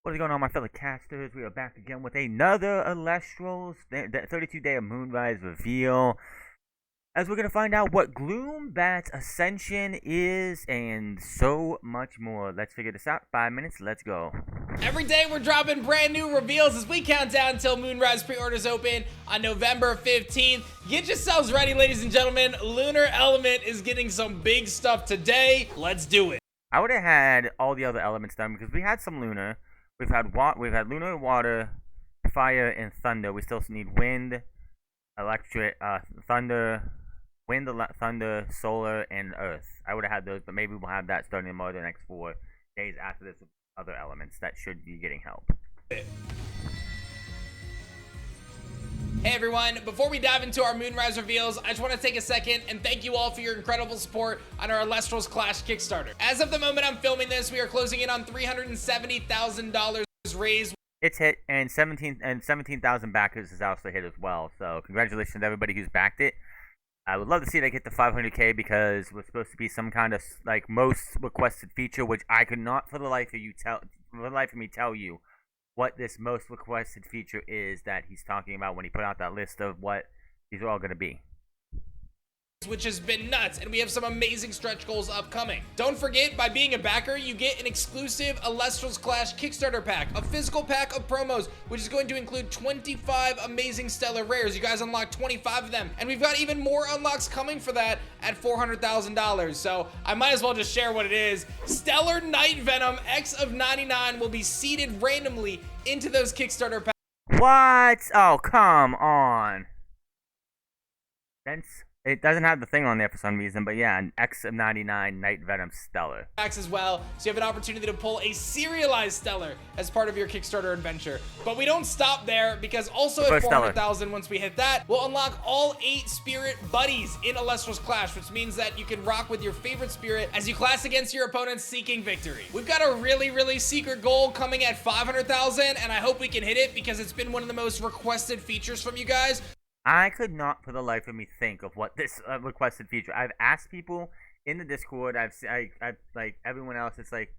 What is going on, my fellow casters? We are back again with another Alestrals, the 32-day of Moonrise reveal. As we're going to find out what Gloombat's Ascension is and so much more. Let's figure this out. 5 minutes, let's go. Every day we're dropping brand new reveals as we count down until Moonrise pre-orders open on November 15th. Get yourselves ready, ladies and gentlemen. Lunar Element is getting some big stuff today. Let's do it. I would have had all the other elements done because we had some Lunar. We've had lunar, water, fire, and thunder. We still need wind, electric, thunder, thunder, solar, and earth. I would have had those, but maybe we'll have that starting tomorrow, the next 4 days after this with other elements that should be getting help. Hey everyone, before we dive into our Moonrise reveals, I just want to take a second and thank you all for your incredible support on our Alestrals Clash Kickstarter. As of the moment I'm filming this, we are closing in on $370,000 raised. It's hit, and 17,000 backers is also hit as well. So congratulations to everybody who's backed it. I would love to see that get to 500K because we're supposed to be some kind of like most requested feature, which I could not for the life of me tell you what this most requested feature is that he's talking about when he put out that list of what these are all going to be. Which has been nuts, and we have some amazing stretch goals upcoming. Don't forget, by being a backer, you get an exclusive Alestrals Clash Kickstarter pack, a physical pack of promos, which is going to include 25 amazing stellar rares. You guys unlock 25 of them, and we've got even more unlocks coming for that at $400,000. So I might as well just share what it is. Stellar Night Venom X of 99 will be seeded randomly into those Kickstarter packs. What? Oh, come on. It doesn't have the thing on there for some reason, but yeah, an X of 99 Night Venom Stellar. As well, so you have an opportunity to pull a serialized Stellar as part of your Kickstarter adventure. But we don't stop there, because also at 400,000, once we hit that, we'll unlock all 8 Spirit Buddies in Alestrals Clash, which means that you can rock with your favorite Spirit as you clash against your opponents seeking victory. We've got a really secret goal coming at 500,000, and I hope we can hit it because it's been one of the most requested features from you guys. I could not for the life of me think of what this requested feature. I've asked people in the Discord. I've like everyone else. It's like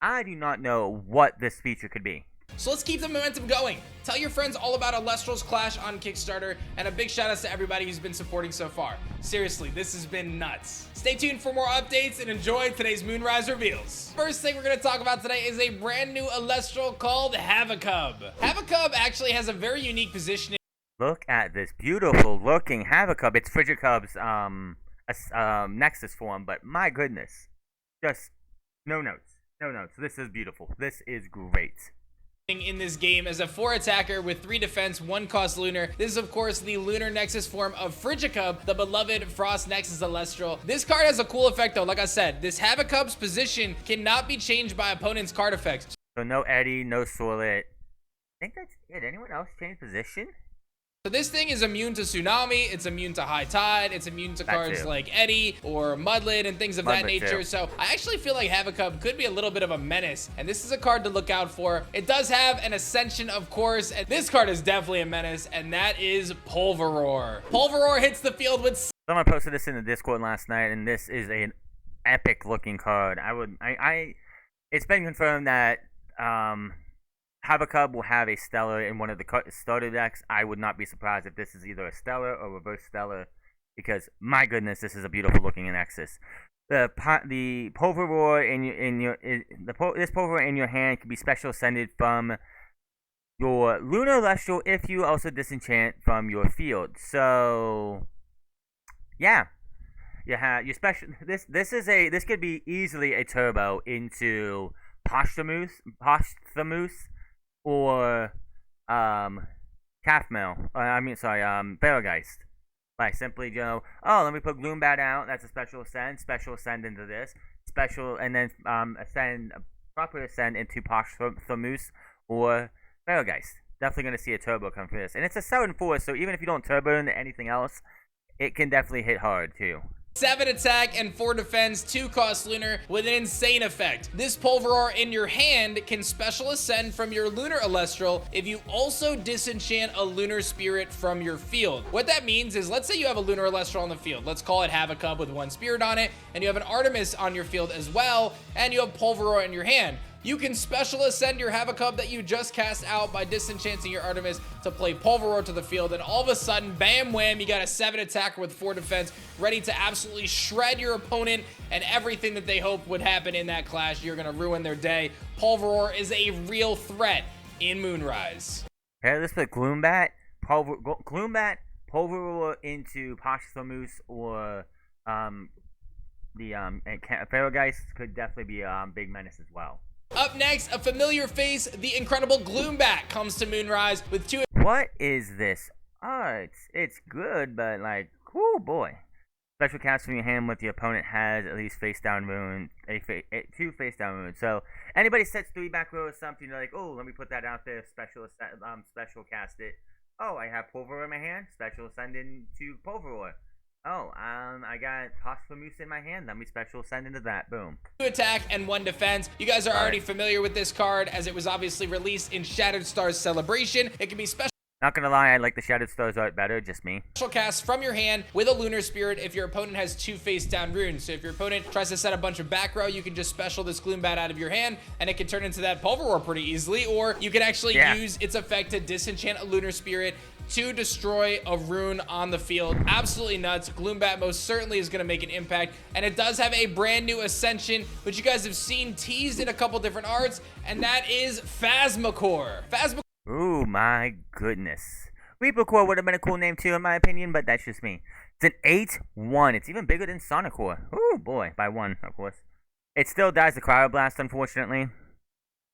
I do not know what this feature could be. So let's keep the momentum going. Tell your friends all about Alestrals Clash on Kickstarter, and a big shout out to everybody who's been supporting so far. Seriously, this has been nuts. Stay tuned for more updates and enjoy today's Moonrise reveals. First thing we're going to talk about today is a brand new Alestral called Havacub. Havacub actually has a very unique positioning. Look at this beautiful looking Havacub. It's Frigicub's Nexus form, but my goodness. Just no notes. No notes. This is beautiful. This is great. In this game as a 4 attacker with 3 defense, 1 cost lunar. This is of course the lunar nexus form of Frigicub, the beloved Frost Nexus Alestral. This card has a cool effect though. Like I said, this Havacub's position cannot be changed by opponent's card effects. So no Eddy, no Solit. I think that's it. Anyone else change position? So this thing is immune to Tsunami, it's immune to High Tide, it's immune to cards like Eddy or Mudlid and things of that nature. So I actually feel like Havacub could be a little bit of a menace, and this is a card to look out for. It does have an Ascension, of course, and this card is definitely a menace, and that is Pulveror. Pulveror hits the field with... Someone posted this in the Discord last night, and this is an epic looking card. It's been confirmed that Havacub will have a Stellar in one of the starter decks. I would not be surprised if this is either a Stellar or reverse Stellar, because my goodness, this is a beautiful looking Nexus. The Pulveror this Pulveror in your hand can be special ascended from your Lunar Alestral if you also disenchant from your field. So yeah, you have your special. This could be easily a turbo into Posthumous or Calfmail. Barrowgeist. Like simply, let me put Gloombat out. That's a special ascend into this special, and then proper ascend into Posthumous or Barrowgeist. Definitely gonna see a turbo come for this, and it's a 7/4. So even if you don't turbo into anything else, it can definitely hit hard too. 7 attack and 4 defense, 2 cost lunar with an insane effect. This Pulveror in your hand can special ascend from your lunar Alestral if you also disenchant a lunar spirit from your field. What that means is, let's say you have a lunar Alestral on the field. Let's call it Havacub with 1 spirit on it, and you have an Artemis on your field as well, and you have Pulveror in your hand. you can special ascend your Havocub that you just cast out by disenchanting your Artemis to play Pulveror to the field, and all of a sudden, bam wham, you got a 7 attacker with 4 defense, ready to absolutely shred your opponent, and everything that they hope would happen in that clash, you're gonna ruin their day. Pulveror is a real threat in Moonrise. Okay, let's put Gloombat, Pulveror into Posthumous, or Ferrogeist could definitely be a big menace as well. Up next, a familiar face, the incredible Gloombat comes to Moonrise with 2. What is this? Oh, it's good, but like, oh boy. Special cast from your hand with your opponent has at least face down rune, 2 face down runes. So anybody sets 3 back row or something, you're like, oh, let me put that out there. Special cast it. Oh, I have Pulveror in my hand. Special ascend into Pulveror. Oh, I got Posthumous in my hand. Let me special send into that. Boom. 2 attack and 1 defense. You guys are already familiar with this card as it was obviously released in Shattered Stars Celebration. It can be special. Not gonna lie, I like the Shattered Stars art better, just me. Special cast from your hand with a Lunar Spirit if your opponent has 2 face down runes. So if your opponent tries to set a bunch of back row, you can just special this Gloombat out of your hand and it can turn into that Pulveror pretty easily, or you can actually use its effect to disenchant a Lunar Spirit to destroy a rune on the field. Absolutely nuts. Gloombat most certainly is going to make an impact, and it does have a brand new ascension, which you guys have seen teased in a couple different arts, and that is Phasmacore. Ooh, my goodness. Reaper Core would have been a cool name too, in my opinion, but that's just me. It's an 8-1. It's even bigger than Sonicore. Ooh, boy. By 1, of course. It still dies the Cryoblast, unfortunately.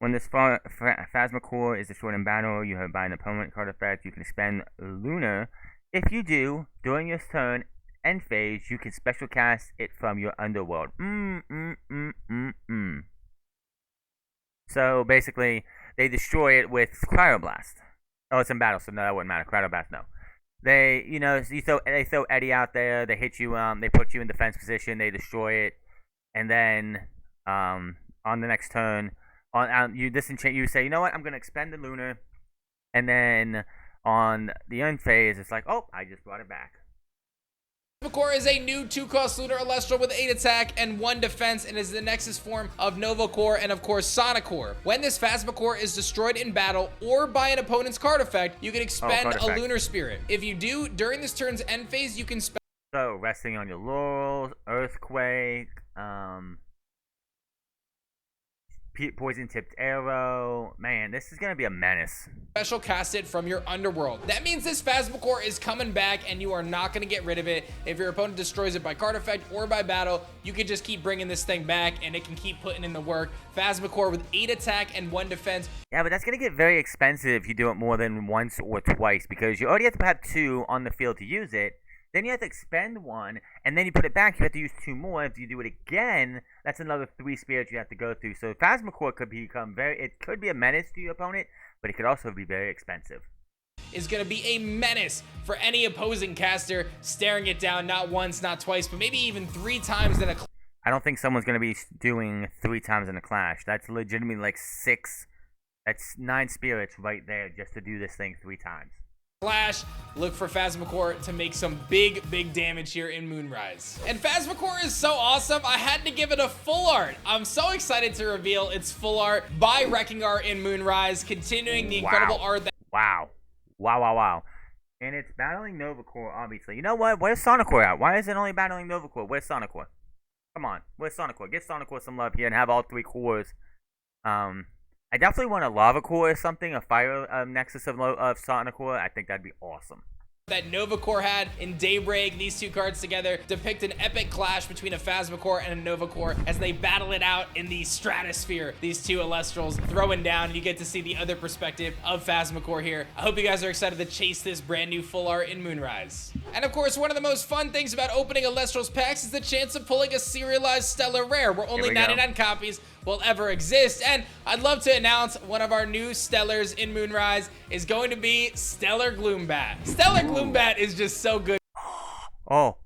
When this Phasmacore is destroyed in battle, you have by an opponent card effect, you can expend Lunar. If you do, during your turn, end phase, you can special cast it from your underworld. So, basically, they destroy it with Cryoblast. Oh, it's in battle, so no, that wouldn't matter. Cryoblast, no. They, they throw Eddie out there, they hit you, they put you in defense position, they destroy it, and then, on the next turn, you disenchant, you say, you know what, I'm going to expend the Lunar, and then on the end phase, it's like, oh, I just brought it back. Phasmacore is a new 2-cost Lunar Celestial with 8 attack and 1 defense, and is the Nexus form of Novacore and of course Sonicore. When this Phasmacore is destroyed in battle or by an opponent's card effect, you can expend a Lunar Spirit. If you do, during this turn's end phase, you can spend. So, resting on your laurels, Earthquake, Poison Tipped Arrow. Man, this is going to be a menace. Special cast it from your underworld. That means this Phasmacore is coming back and you are not going to get rid of it. If your opponent destroys it by card effect or by battle, you can just keep bringing this thing back and it can keep putting in the work. Phasmacore with 8 attack and 1 defense. Yeah, but that's going to get very expensive if you do it more than once or twice, because you already have to have 2 on the field to use it. Then you have to expend 1, and then you put it back, you have to use 2 more. If you do it again, that's another 3 spirits you have to go through. So Phasmacore could become it could be a menace to your opponent, but it could also be very expensive. Is going to be a menace for any opposing caster, staring it down not once, not twice, but maybe even 3 times in a clash. I don't think someone's going to be doing 3 times in a clash. That's legitimately like 6, that's 9 spirits right there just to do this thing 3 times. Look for Phasmacore to make some big damage here in Moonrise. And Phasmacore is so awesome, I had to give it a full art. I'm so excited to reveal its full art by Wrecking Art in Moonrise, continuing the incredible art that— Wow. And it's battling Novacore, obviously. You know what? Where's Sonicore at? Why is it only battling Novacore? Where's Sonicore? Come on. Where's Sonicore? Get Sonicore some love here and have all 3 cores. I definitely want a Lava Core or something, a Fire Nexus of Sonicore. I think that'd be awesome. That Novacore had in Daybreak. These 2 cards together depict an epic clash between a Phasmacore and a Novacore as they battle it out in the stratosphere. These 2 Elestrals throwing down, and you get to see the other perspective of Phasmacore here. I hope you guys are excited to chase this brand new full art in Moonrise. And of course, one of the most fun things about opening Elestrals packs is the chance of pulling a serialized Stellar Rare, where only 99 copies will ever exist. And I'd love to announce one of our new Stellars in Moonrise is going to be Stellar Gloombat. Stellar Gloombat is just so good. Oh,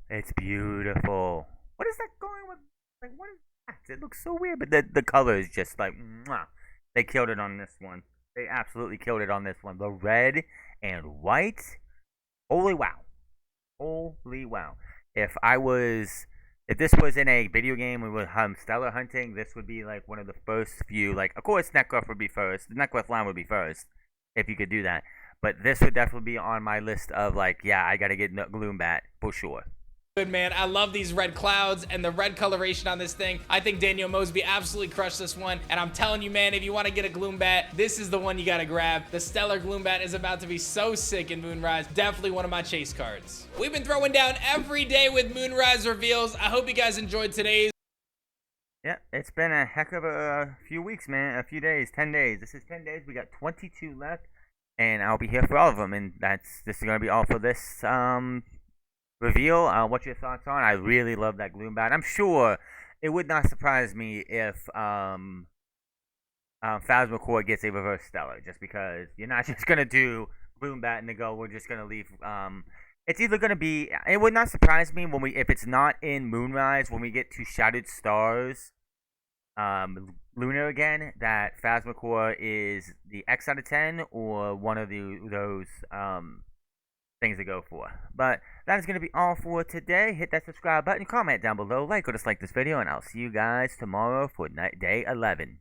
it's beautiful. What is that going with? Like, what is that? It looks so weird, but the color is just like, mwah. They killed it on this one. They absolutely killed it on this one. The red and white. Holy wow. If I was if this was in a video game we were stellar hunting, this would be like one of the first few. Like, of course, Necroth would be first. The Necroth line would be first if you could do that. But this would definitely be on my list of like, yeah, I gotta get Gloombat for sure. Good, man. I love these red clouds and the red coloration on this thing. I think Daniel Mosby absolutely crushed this one. And I'm telling you, man, if you want to get a Gloombat, this is the one you got to grab. The Stellar Gloombat is about to be so sick in Moonrise. Definitely one of my chase cards. We've been throwing down every day with Moonrise reveals. I hope you guys enjoyed today's. Yeah, it's been a heck of a few weeks, man. A few days, 10 days. This is 10 days. We got 22 left. And I'll be here for all of them. And this is going to be all for this reveal. What's your thoughts on? I really love that Gloombat. I'm sure it would not surprise me if Phasmacore gets a reverse stellar, just because you're not just gonna do Gloombat and then go, we're just gonna leave. It's either gonna be. It would not surprise me when if it's not in Moonrise, when we get to Shattered Stars, Lunar again, that Phasmacore is the X out of 10 or one of those things to go for. But that is going to be all for today. Hit that subscribe button, comment down below, like or dislike this video, and I'll see you guys tomorrow for day 11.